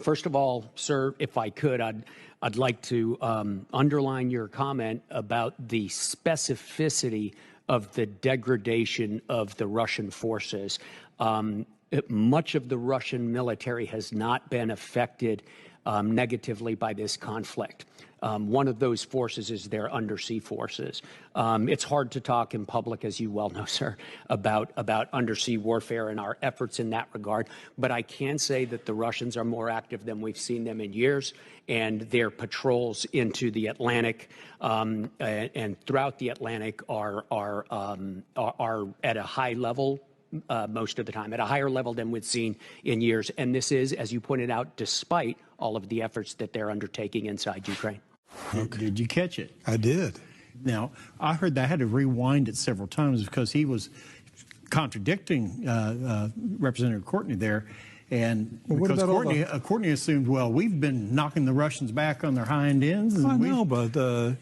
First of all, sir, if I could, I'd like to underline your comment about the specificity of the degradation of the Russian forces. Much of the Russian military has not been affected negatively by this conflict. One of those forces is their undersea forces. It's hard to talk in public, as you well know, sir, about undersea warfare and our efforts in that regard. But I can say that the Russians are more active than we've seen them in years, and their patrols into the Atlantic and throughout the Atlantic are at a high level. Most of the time, at a higher level than we've seen in years. And this is, as you pointed out, despite all of the efforts that they're undertaking inside Ukraine. Okay. Did you catch it? I did. Now, I heard that I had to rewind it several times because he was contradicting Representative Courtney there. And because Courtney assumed, well, we've been knocking the Russians back on their hind ends. I know, but the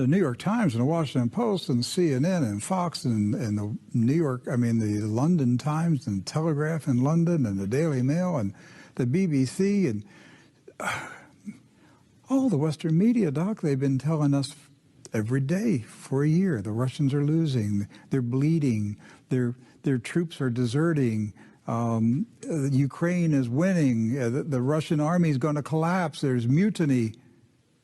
New York Times and the Washington Post and CNN and Fox and the the London Times and Telegraph in London and the Daily Mail and the BBC and all the Western media, Doc, they've been telling us every day for a year the Russians are losing, they're bleeding, their troops are deserting. Ukraine is winning. The Russian army is going to collapse. There's mutiny.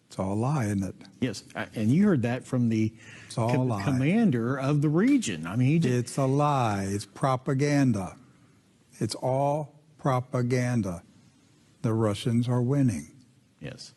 It's all a lie, isn't it? Yes, and you heard that from the commander of the region. I mean, it's a lie. It's propaganda. It's all propaganda. The Russians are winning. Yes.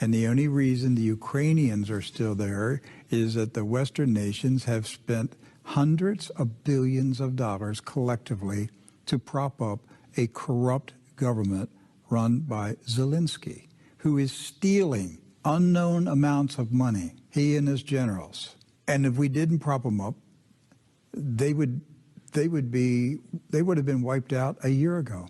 And the only reason the Ukrainians are still there is that the Western nations have spent hundreds of billions of dollars collectively to prop up a corrupt government run by Zelensky, who is stealing unknown amounts of money, he and his generals. And if we didn't prop them up, they would have been wiped out a year ago.